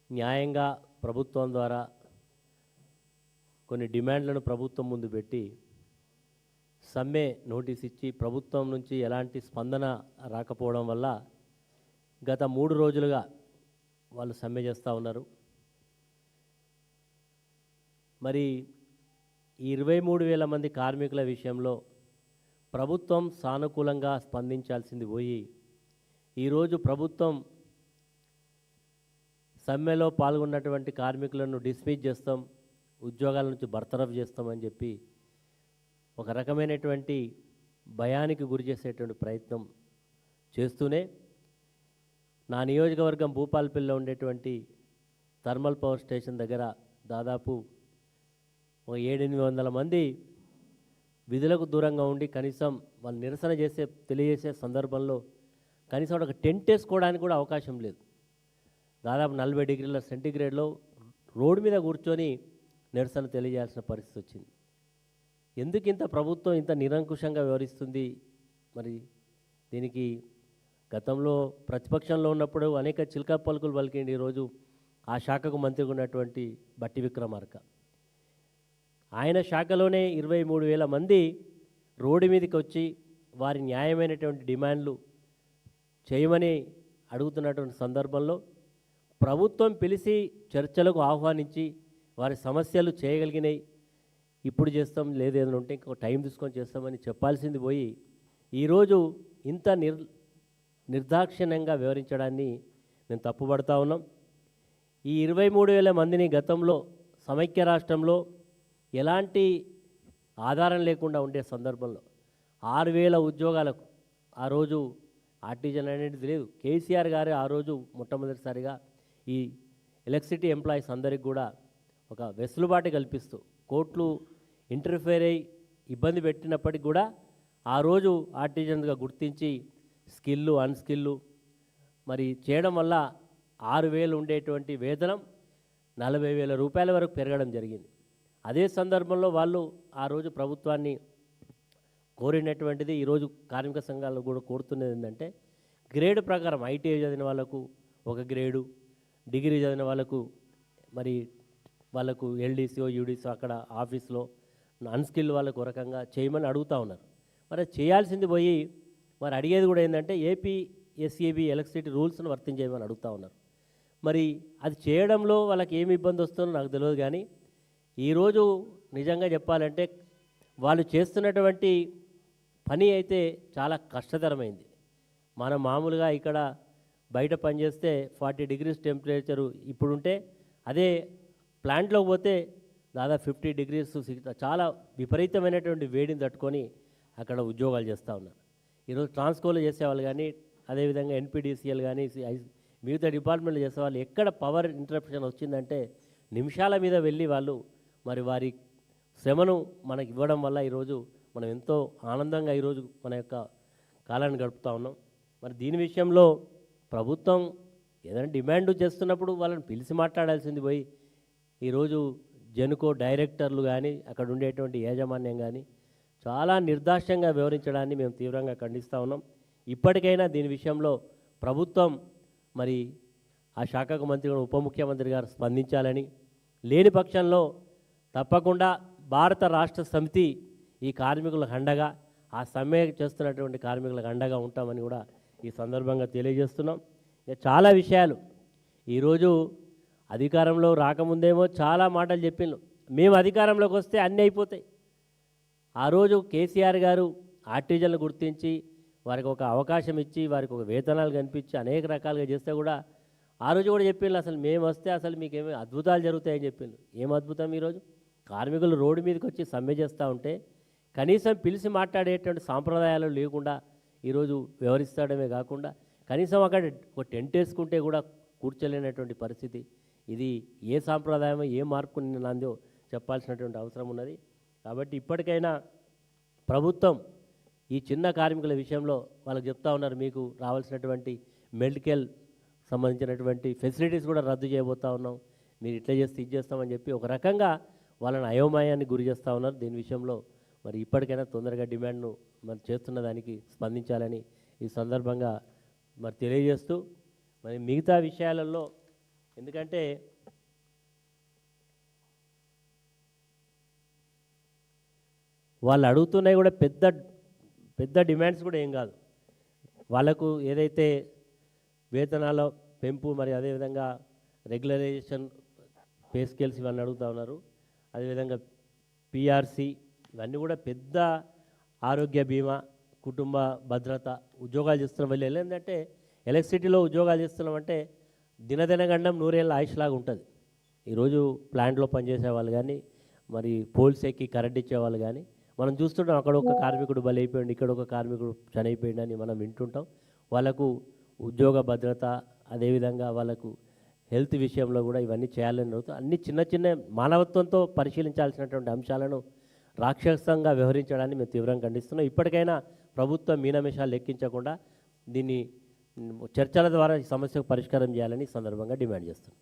న్యాయంగా ప్రభుత్వం ద్వారా కొన్ని డిమాండ్లను ప్రభుత్వం ముందు పెట్టి సమ్మె నోటీస్ ఇచ్చి ప్రభుత్వం నుంచి ఎలాంటి స్పందన రాకపోవడం వల్ల గత 3 రోజులుగా వాళ్ళు సమ్మె చేస్తూ ఉన్నారు. మరి ఈ 23,000 మంది కార్మికుల విషయంలో ప్రభుత్వం సానుకూలంగా స్పందించాల్సింది పోయి ఈరోజు ప్రభుత్వం సమ్మెలో పాల్గొన్నటువంటి కార్మికులను డిస్మిస్ చేస్తాం, ఉద్యోగాల నుంచి బర్తరఫ్ చేస్తామని చెప్పి ఒక రకమైనటువంటి భయానికి గురి చేసేటువంటి ప్రయత్నం చేస్తూనే నా నియోజకవర్గం భూపాలపల్లిలో ఉండేటువంటి థర్మల్ పవర్ స్టేషన్ దగ్గర దాదాపు 700-800 మంది విధులకు దూరంగా ఉండి కనీసం వాళ్ళు నిరసన తెలియజేసే సందర్భంలో కనీసం ఒక టెంట్ వేసుకోవడానికి కూడా అవకాశం లేదు. దాదాపు 40 డిగ్రీల సెంటీగ్రేడ్లో రోడ్డు మీద కూర్చొని నిరసన తెలియజేయాల్సిన పరిస్థితి వచ్చింది. ఎందుకు ఇంత ప్రభుత్వం ఇంత నిరంకుశంగా వ్యవహరిస్తుంది? మరి దీనికి గతంలో ప్రతిపక్షంలో ఉన్నప్పుడు అనేక చిలకా పలుకులు పలికిండి. ఈరోజు ఆ శాఖకు మంత్రిగా ఉన్నటువంటి బట్టి విక్రమార్క ఆయన శాఖలోనే 23,000 మంది రోడ్డు మీదకి వచ్చి వారి న్యాయమైనటువంటి డిమాండ్లు చేయమని అడుగుతున్నటువంటి సందర్భంలో ప్రభుత్వం పిలిచి చర్చలకు ఆహ్వానించి వారి సమస్యలు చేయగలిగినాయి, ఇప్పుడు చేస్తాం లేదేదైనా ఉంటే ఇంకో టైం తీసుకొని చేస్తామని చెప్పాల్సింది పోయి ఈరోజు ఇంత నిర్దాక్షిణ్యంగా వివరించడాన్ని మేము తప్పుపడతా ఉన్నాం. ఈ 23,000 మందిని గతంలో సమైక్య రాష్ట్రంలో ఎలాంటి ఆధారం లేకుండా ఉండే సందర్భంలో 6,000 ఉద్యోగాలకు ఆ రోజు ఆర్టిజన్ అనేది లేదు. కేసీఆర్ గారు ఆ రోజు మొట్టమొదటిసారిగా ఈ ఎలక్ట్రిసిటీ ఎంప్లాయీస్ అందరికి కూడా ఒక వెసులుబాటు కల్పిస్తూ కోర్టులు ఇంటర్ఫేర్ అయ్యి ఇబ్బంది పెట్టినప్పటికి కూడా ఆ రోజు ఆర్టిజన్గా గుర్తించి స్కిల్లు అన్స్కిల్లు మరి చేయడం వల్ల 6,000 ఉండేటువంటి వేతనం 40,000 రూపాయల వరకు పెరగడం జరిగింది. అదే సందర్భంలో వాళ్ళు ఆ రోజు ప్రభుత్వాన్ని కోరినటువంటిది ఈరోజు కార్మిక సంఘాలను కూడా కోరుతున్నది ఏంటంటే గ్రేడ్ ప్రకారం ఐటీఐ చదివిన వాళ్ళకు ఒక గ్రేడు, డిగ్రీ చదివిన వాళ్ళకు మరి వాళ్ళకు ఎల్డీసీఓ యూడీసీఓ అక్కడ ఆఫీస్లో అన్స్కిల్ వాళ్ళకు ఒక రకంగా చేయమని అడుగుతూ ఉన్నారు. మరి చేయాల్సింది పోయి మరి అడిగేది కూడా ఏంటంటే ఏపీ ఎస్ఏబి ఎలక్ట్రిసిటీ రూల్స్ను వర్తించేయమని అడుగుతూ ఉన్నారు. మరి అది చేయడంలో వాళ్ళకి ఏమి ఇబ్బంది వస్తుందో నాకు తెలియదు. కానీ ఈరోజు నిజంగా చెప్పాలంటే వాళ్ళు చేస్తున్నటువంటి పని అయితే చాలా కష్టతరమైంది. మనం మామూలుగా ఇక్కడ బయట పనిచేస్తే 40 డిగ్రీస్ టెంపరేచరు ఇప్పుడుంటే అదే ప్లాంట్లో పోతే దాదాపు 50 డిగ్రీస్ చాలా విపరీతమైనటువంటి వేడిని తట్టుకొని అక్కడ ఉద్యోగాలు చేస్తూ ఉన్నారు. ఈరోజు ట్రాన్స్కోలో చేసేవాళ్ళు కానీ అదేవిధంగా ఎన్పిడిసిఎల్ కానీ మిగతా డిపార్ట్మెంట్లు చేసేవాళ్ళు ఎక్కడ పవర్ ఇంటరప్షన్ వచ్చిందంటే నిమిషాల మీద వెళ్ళి వాళ్ళు మరి వారి శ్రమను మనకి ఇవ్వడం వల్ల ఈరోజు మనం ఎంతో ఆనందంగా ఈరోజు మన యొక్క కాలాన్ని గడుపుతూ ఉన్నాం. మరి దీని విషయంలో ప్రభుత్వం ఏదైనా డిమాండ్ చేస్తున్నప్పుడు వాళ్ళని పిలిచి మాట్లాడాల్సింది పోయి ఈరోజు జెన్కో డైరెక్టర్లు కానీ అక్కడ ఉండేటువంటి యాజమాన్యం కానీ చాలా నిర్దాక్ష్యంగా వివరించడాన్ని మేము తీవ్రంగా ఖండిస్తూ ఉన్నాం. ఇప్పటికైనా దీని విషయంలో ప్రభుత్వం మరి ఆ శాఖకు మంత్రి ఉప ముఖ్యమంత్రి గారు స్పందించాలని, లేని పక్షంలో తప్పకుండా భారత రాష్ట్ర సమితి ఈ కార్మికులకు అండగా ఆ సమ్మె చేస్తున్నటువంటి కార్మికులకు అండగా ఉంటామని కూడా ఈ సందర్భంగా తెలియజేస్తున్నాం. చాలా విషయాలు ఈరోజు అధికారంలో రాకముందేమో చాలా మాటలు చెప్పిండ్రు, మేము అధికారంలోకి వస్తే అన్నీ అయిపోతాయి. ఆ రోజు కేసీఆర్ గారు ఆర్టిజన్లు గుర్తించి వారికి ఒక అవకాశం ఇచ్చి వారికి ఒక వేతనాలు కనిపించి అనేక రకాలుగా చేస్తే కూడా ఆ రోజు కూడా చెప్పిండ్రు అసలు మేము వస్తే అసలు మీకేమీ అద్భుతాలు జరుగుతాయని చెప్పిండ్రు. ఏం అద్భుతం? ఈరోజు కార్మికులు రోడ్డు మీదకి వచ్చి సమ్మె చేస్తూ ఉంటే కనీసం పిలిచి మాట్లాడేటువంటి సాంప్రదాయాలు లేకుండా ఈరోజు వ్యవహరిస్తడమే కాకుండా కనీసం అక్కడ ఒక టెంట్ వేసుకుంటే కూడా కూర్చోలేనటువంటి పరిస్థితి. ఇది ఏ సాంప్రదాయమో ఏ మార్పు నాందో చెప్పాల్సినటువంటి అవసరం ఉన్నది. కాబట్టి ఇప్పటికైనా ప్రభుత్వం ఈ చిన్న కార్మికుల విషయంలో వాళ్ళకి చెప్తా ఉన్నారు, మీకు రావాల్సినటువంటి మెడికల్ సంబంధించినటువంటి ఫెసిలిటీస్ కూడా రద్దు చేయబోతూ ఉన్నాం, మీరు ఇట్లా చేస్తే ఇది చేస్తామని చెప్పి ఒక రకంగా వాళ్ళని అయోమయానికి గురి చేస్తూ ఉన్నారు. దీని విషయంలో మరి ఇప్పటికైనా తొందరగా డిమాండ్ను మరి చేస్తున్న దానికి స్పందించాలని ఈ సందర్భంగా మరి తెలియజేస్తూ మరి మిగతా విషయాలలో ఎందుకంటే వాళ్ళు అడుగుతున్నాయి కూడా పెద్ద పెద్ద డిమాండ్స్ కూడా ఏం కాదు. వాళ్ళకు ఏదైతే వేతనాల పెంపు, మరి అదేవిధంగా రెగ్యులరైజేషన్, పే స్కేల్స్ ఇవన్నీ అడుగుతూ ఉన్నారు. అదేవిధంగా పిఆర్సి, ఇవన్నీ కూడా పెద్ద ఆరోగ్య బీమా, కుటుంబ భద్రత, ఉద్యోగాలు చేస్తున్న వాళ్ళు ఏంటంటే ఎలక్ట్రిసిటీలో ఉద్యోగాలు చేస్తున్నామంటే దినదినగండం నూరేళ్ళ ఆయుష్లాగా ఉంటుంది. ఈరోజు ప్లాంట్లో పనిచేసే వాళ్ళు కానీ, మరి పోల్స్ ఎక్కి కరెంట్ ఇచ్చేవాళ్ళు కానీ మనం చూస్తుంటాం. అక్కడ ఒక కార్మికుడు బలైపోయింది, ఇక్కడ ఒక కార్మికుడు చనిపోయింది అని మనం వింటుంటాం. వాళ్ళకు ఉద్యోగ భద్రత, అదేవిధంగా వాళ్ళకు హెల్త్ విషయంలో కూడా ఇవన్నీ చేయాలని అవుతుంది. అన్ని చిన్న చిన్న మానవత్వంతో పరిశీలించాల్సినటువంటి అంశాలను రాక్షసంగా వ్యవహరించడాన్ని మేము తీవ్రంగా ఖండిస్తున్నాం. ఇప్పటికైనా ప్రభుత్వం మీనమేషాలు లెక్కించకుండా దీన్ని చర్చల ద్వారా ఈ సమస్యకు పరిష్కారం చేయాలని ఈ సందర్భంగా డిమాండ్ చేస్తున్నాం.